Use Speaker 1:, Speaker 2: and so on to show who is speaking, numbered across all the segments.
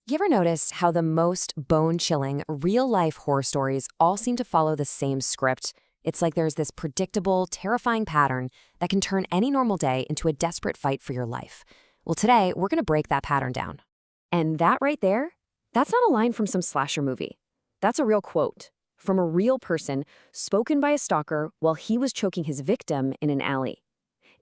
Speaker 1: You ever notice how the most bone-chilling, real-life horror stories all seem to follow the same script? It's like there's this predictable, terrifying pattern that can turn any normal day into a desperate fight for your life. Well, today, we're going to break that pattern down. And that right there, that's not a line from some slasher movie. That's a real quote from a real person spoken by a stalker while he was choking his victim in an alley.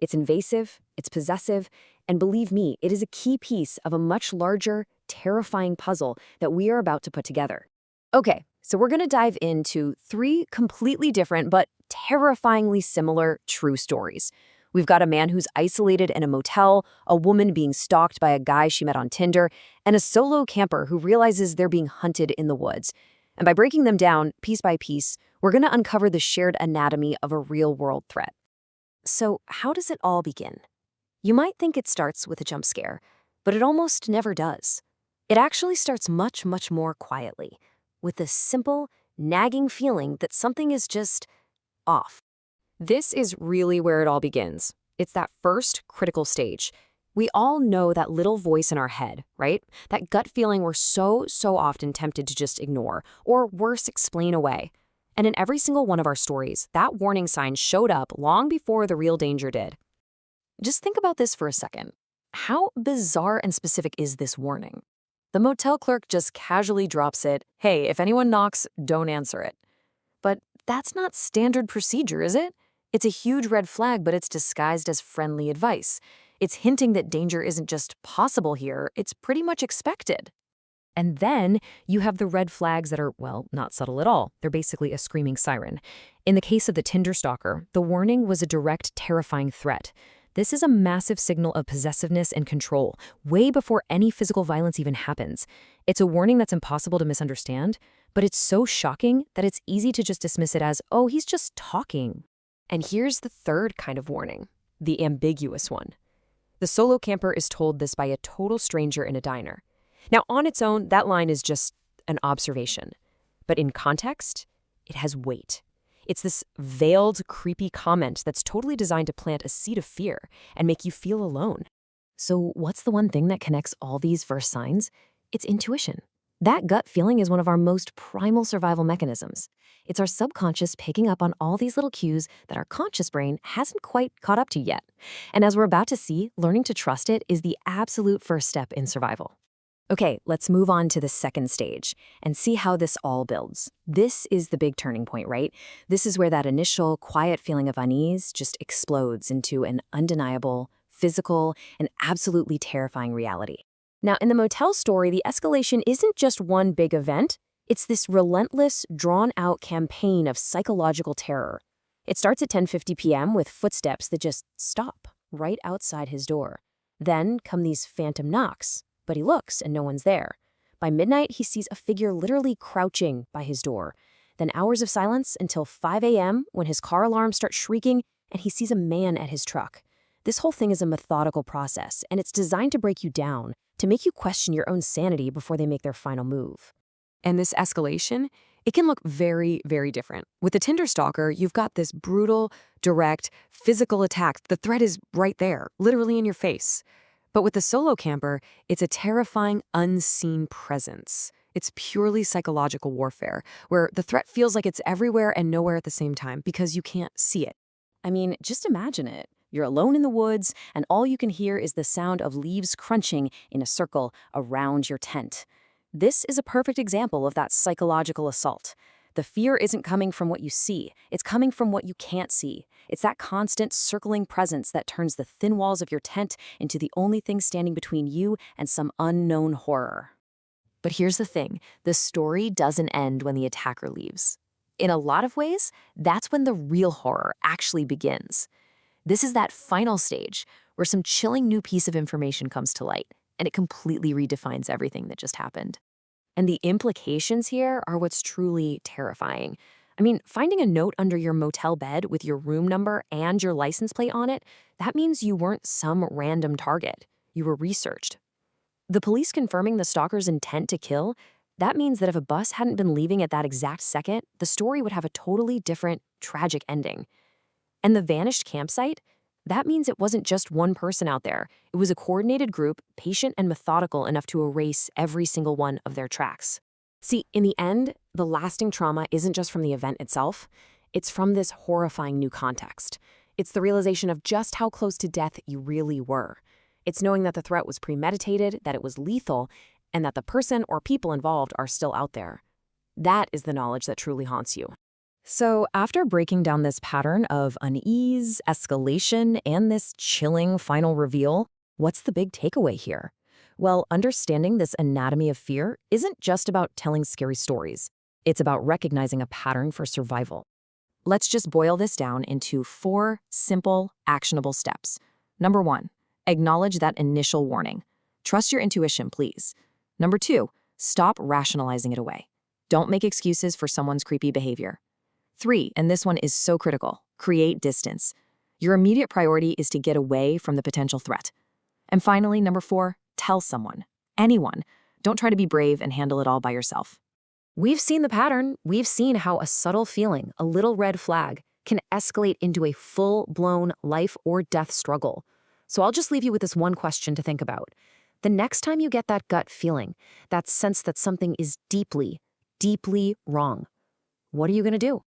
Speaker 1: It's invasive, it's possessive, and believe me, it is a key piece of a much larger, terrifying puzzle that we are about to put together. Okay, so we're going to dive into three completely different but terrifyingly similar true stories. We've got a man who's isolated in a motel, a woman being stalked by a guy she met on Tinder, and a solo camper who realizes they're being hunted in the woods. And by breaking them down piece by piece, we're going to uncover the shared anatomy of a real-world threat. So, how does it all begin? You might think it starts with a jump scare, but it almost never does. It actually starts much, much more quietly, with a simple, nagging feeling that something is just off. This is really where it all begins. It's that first critical stage. We all know that little voice in our head, right? That gut feeling we're so often tempted to just ignore, or worse, explain away. And in every single one of our stories, that warning sign showed up long before the real danger did. Just think about this for a second. How bizarre and specific is this warning? The motel clerk just casually drops it, "Hey, if anyone knocks, don't answer it." But that's not standard procedure, is it? It's a huge red flag, but it's disguised as friendly advice. It's hinting that danger isn't just possible here, it's pretty much expected. And then you have the red flags that are, well, not subtle at all. They're basically a screaming siren. In the case of the Tinder stalker, the warning was a direct, terrifying threat. This is a massive signal of possessiveness and control, way before any physical violence even happens. It's a warning that's impossible to misunderstand, but it's so shocking that it's easy to just dismiss it as, oh, he's just talking. And here's the third kind of warning, the ambiguous one. The solo camper is told this by a total stranger in a diner. Now, on its own, that line is just an observation. But in context, it has weight. It's this veiled, creepy comment that's totally designed to plant a seed of fear and make you feel alone. So what's the one thing that connects all these first signs? It's intuition. That gut feeling is one of our most primal survival mechanisms. It's our subconscious picking up on all these little cues that our conscious brain hasn't quite caught up to yet. And as we're about to see, learning to trust it is the absolute first step in survival. Okay, let's move on to the second stage and see how this all builds. This is the big turning point, right? This is where that initial quiet feeling of unease just explodes into an undeniable, physical, and absolutely terrifying reality. Now, in the motel story, the escalation isn't just one big event. It's this relentless, drawn-out campaign of psychological terror. It starts at 10:50 p.m. with footsteps that just stop right outside his door. Then come these phantom knocks. But he looks and no one's there. By midnight, he sees a figure literally crouching by his door. Then hours of silence until 5 a.m. when his car alarm starts shrieking and he sees a man at his truck. This whole thing is a methodical process, and it's designed to break you down, to make you question your own sanity before they make their final move. And this escalation, it can look very, very different. With the Tinder stalker, you've got this brutal, direct, physical attack. The threat is right there, literally in your face. But with the solo camper, it's a terrifying, unseen presence. It's purely psychological warfare, where the threat feels like it's everywhere and nowhere at the same time because you can't see it. I mean, just imagine it. You're alone in the woods, and all you can hear is the sound of leaves crunching in a circle around your tent. This is a perfect example of that psychological assault. The fear isn't coming from what you see. It's coming from what you can't see. It's that constant circling presence that turns the thin walls of your tent into the only thing standing between you and some unknown horror. But here's the thing. The story doesn't end when the attacker leaves. In a lot of ways, that's when the real horror actually begins. This is that final stage where some chilling new piece of information comes to light, and it completely redefines everything that just happened. And the implications here are what's truly terrifying. I mean, finding a note under your motel bed with your room number and your license plate on it, that means you weren't some random target. You were researched. The police confirming the stalker's intent to kill, that means that if a bus hadn't been leaving at that exact second, the story would have a totally different, tragic ending. And the vanished campsite, That means it wasn't just one person out there. It was a coordinated group, patient and methodical enough to erase every single one of their tracks. See, in the end, the lasting trauma isn't just from the event itself, it's from this horrifying new context. It's the realization of just how close to death you really were. It's knowing that the threat was premeditated, that it was lethal, and that the person or people involved are still out there. That is the knowledge that truly haunts you. So, after breaking down this pattern of unease, escalation, and this chilling final reveal, what's the big takeaway here? Well, understanding this anatomy of fear isn't just about telling scary stories. It's about recognizing a pattern for survival. Let's just boil this down into 4 simple, actionable steps. Number 1, acknowledge that initial warning. Trust your intuition, please. Number 2, stop rationalizing it away. Don't make excuses for someone's creepy behavior. 3, and this one is so critical, create distance. Your immediate priority is to get away from the potential threat. And finally, number 4, tell someone, anyone. Don't try to be brave and handle it all by yourself. We've seen the pattern. We've seen how a subtle feeling, a little red flag, can escalate into a full-blown life or death struggle. So I'll just leave you with this one question to think about. The next time you get that gut feeling, that sense that something is deeply, deeply wrong, what are you going to do?